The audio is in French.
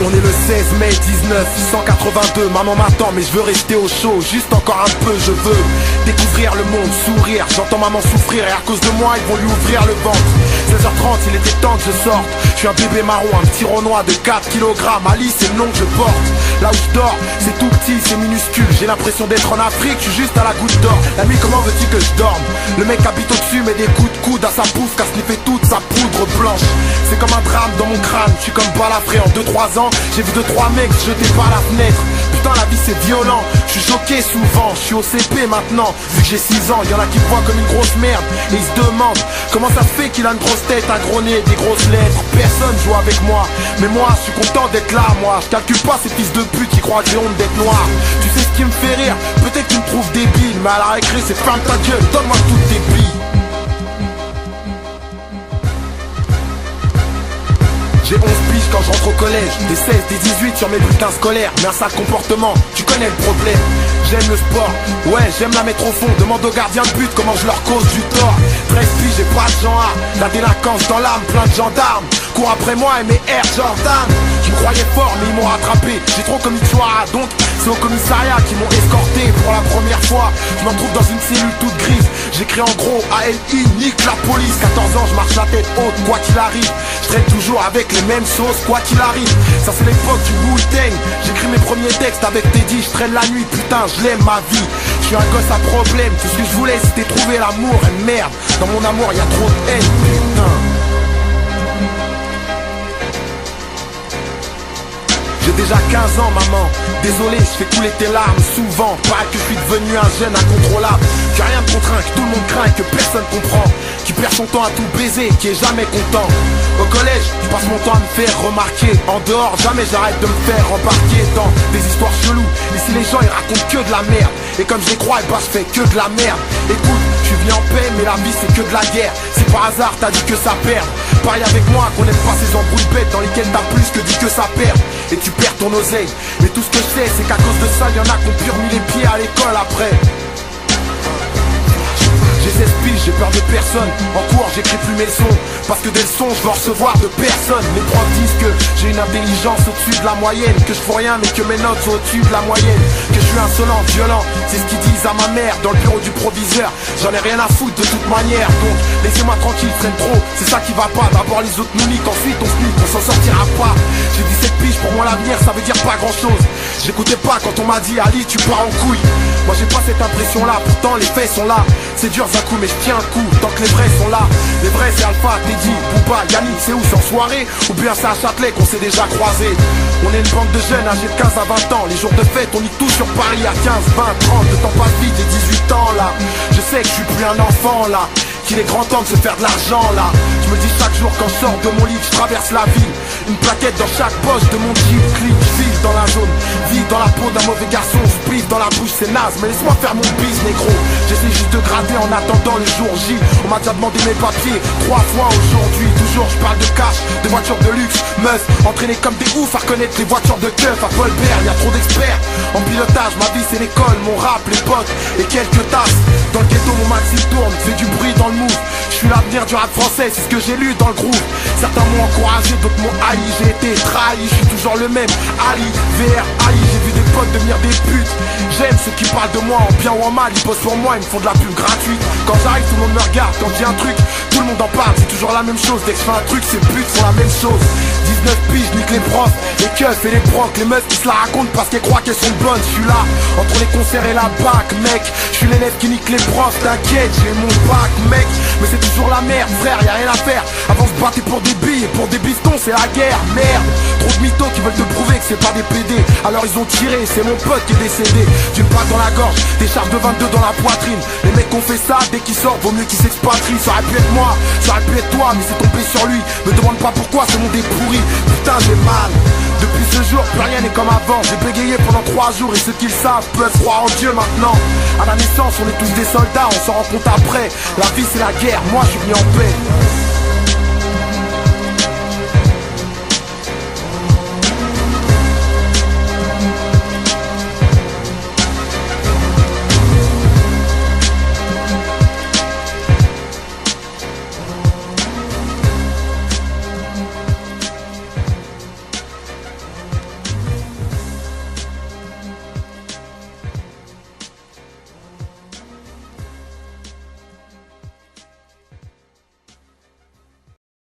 On est le 16 mai 1982, maman m'attend mais je veux rester au chaud, juste encore un peu, je veux découvrir le monde, sourire, j'entends maman souffrir et à cause de moi ils vont lui ouvrir le ventre. 16h30, il était temps que je sorte, je suis un bébé marron, un petit renois de 4 kg, Alice c'est le nom que je porte. Là où je dors, c'est tout petit, c'est minuscule, j'ai l'impression d'être en Afrique, je suis juste à la goutte d'or. La nuit comment veux-tu que je dorme? Le mec habite au-dessus met des coups de coude à sa pouffe car sniffer toute sa poudre blanche. C'est comme un drame dans mon crâne, je suis comme balafré en 2-3 ans. J'ai vu 2-3 mecs se jeter par la fenêtre. Putain la vie c'est violent, je suis choqué souvent. Je suis au CP maintenant, vu que j'ai 6 ans. Y'en a qui me voient comme une grosse merde et ils se demandent comment ça se fait qu'il a une grosse tête, un gros nez, des grosses lettres. Personne joue avec moi, mais moi je suis content d'être là. Moi je calcule pas ces fils de pute qui croient que j'ai honte d'être noir. Tu sais ce qui me fait rire, peut-être qu'ils me trouvent débile, mais à la récré c'est ferme ta gueule, donne-moi toutes tes billes. J'ai 11 piges quand je rentre au collège, des 16, des 18 sur mes bulletins scolaires. Mais un sale comportement, tu connais le problème. J'aime le sport, ouais j'aime la mettre au fond. Demande aux gardiens de but comment je leur cause du tort. 13 piges, j'ai pas de genre A, la délinquance dans l'âme, plein de gendarmes cours après moi et mes Air Jordan. Je me croyais fort mais ils m'ont rattrapé, j'ai trop commis de choix. Donc c'est au commissariat qu'ils m'ont escorté pour la première fois. Je me retrouve dans une cellule toute grise, j'écris en gros ALI, nique la police. 14 ans je marche la tête haute, quoi qu'il arrive. Je traite toujours avec les mêmes sauces, quoi qu'il arrive. Ça c'est l'époque du Wu-Tang. J'écris mes premiers textes avec Teddy, je traîne la nuit, putain je l'aime ma vie. Je suis un gosse à problème, tout ce que je voulais c'était trouver l'amour. Et merde, dans mon amour y'a trop de haine, putain. J'ai déjà 15 ans maman, désolé je fais couler tes larmes souvent. Pareil que je suis devenu un jeune incontrôlable, que rien ne contraint, que tout le monde craint et que personne comprend. Qui perd son temps à tout baiser, qui est jamais content. Au collège, je passe mon temps à me faire remarquer. En dehors, jamais j'arrête de me faire embarquer dans des histoires cheloues. Ici les gens ils racontent que de la merde, et comme je les crois, et bah je fais que de la merde. Écoute, je suis venu en paix mais la vie c'est que de la guerre. C'est par hasard, t'as dit que ça perd. Pareil avec moi qu'on aime pas ces embrouilles bêtes dans lesquelles t'as plus que dit que ça perd. Et tu perds ton oseille. Mais tout ce que je sais c'est qu'à cause de ça y'en a qui ont pu remis les pieds à l'école après. J'ai 16 piges, j'ai peur de personne. En cours j'écris plus mes leçons, parce que des leçons je veux en recevoir de personne. Les profs disent que j'ai une intelligence au-dessus de la moyenne, que je fais rien mais que mes notes sont au-dessus de la moyenne, que je suis insolent, violent, c'est ce qu'ils disent à ma mère dans le bureau du proviseur. J'en ai rien à foutre de toute manière, donc laissez-moi tranquille, freine trop, c'est ça qui va pas. D'abord les autres nous niquent, ensuite on se nique, on s'en sortira pas. J'ai 17 piges, pour moi l'avenir ça veut dire pas grand chose. J'écoutais pas quand on m'a dit Ali tu pars en couille. Moi j'ai pas cette impression là, pourtant les faits sont là. C'est dur un coup mais je tiens un coup, tant que les vrais sont là. Les vrais c'est Alpha, Teddy, Booba, Yannick, c'est où c'est en soirée, ou bien c'est à Châtelet qu'on s'est déjà croisés. On est une bande de jeunes âgés de 15 à 20 ans. Les jours de fête on nique tout sur Paris à 15, 20, 30. Le temps passe vite, j'ai 18 ans là. Je sais que je suis plus un enfant là, qu'il est grand temps de se faire de l'argent là. Je me dis chaque jour quand je sors de mon lit, je traverse la ville. Une plaquette dans chaque poche de mon jeep clean. Je vise dans la jaune, vis dans la peau d'un mauvais garçon. Spliff dans la bouche c'est naze, mais laisse-moi faire mon bis négro. J'essaie juste de grader en attendant le jour J. On m'a déjà demandé mes papiers 3 fois aujourd'hui. Toujours je parle de cash, de voitures de luxe, meufs entraînés comme des oufs à reconnaître les voitures de keuf. À Paul-Bert, y'a trop d'experts en pilotage. Ma vie c'est l'école, mon rap, les potes et quelques tasses. Dans le ghetto mon maxi tourne, fait du bruit dans le move. Je suis l'avenir du rap français, c'est ce que j'ai lu dans le groupe. Certains m'ont encouragé, d'autres m'ont haï. J'ai été trahi, je suis toujours le même. Ali, VR, Ali, j'ai vu des potes devenir des putes. J'aime ceux qui parlent de moi en bien ou en mal. Ils bossent pour moi, ils me font de la pub gratuite. Quand j'arrive, tout le monde me regarde. Quand j'ai un truc, tout le monde en parle. C'est toujours la même chose, dès que je fais un truc, ces putes font la même chose. 19 piges, nique les profs, les keufs et les procs. Les meufs qui se la racontent parce qu'elles croient qu'elles sont bonnes. Je suis là, entre les concerts et la bac, mec. Je suis l'élève qui nique les profs, t'inquiète, j'ai mon bac, mec. Mais c'est toujours la merde, frère, y'a rien à faire. Avant se battre pour des billes, pour des bifetons, c'est la guerre, merde. Trop de mythos qui veulent te prouver que c'est pas des PD. Alors ils ont tiré, c'est mon pote qui est décédé d'une balle dans la gorge, des charges de 22 dans la poitrine. Les mecs qui ont fait ça, dès qu'ils sortent, vaut mieux qu'ils s'expatrient. Ça aurait pu être moi, ça aurait pu être toi, mais c'est tombé sur lui. Me demande pas pourquoi, ce monde est pourri. Putain j'ai mal. Depuis ce jour, plus rien n'est comme avant. J'ai bégayé pendant 3 jours et ceux qui le savent peuvent croire en Dieu maintenant. À la naissance, on est tous des soldats, on s'en rend compte après. La vie c'est la guerre, moi je suis venu en paix.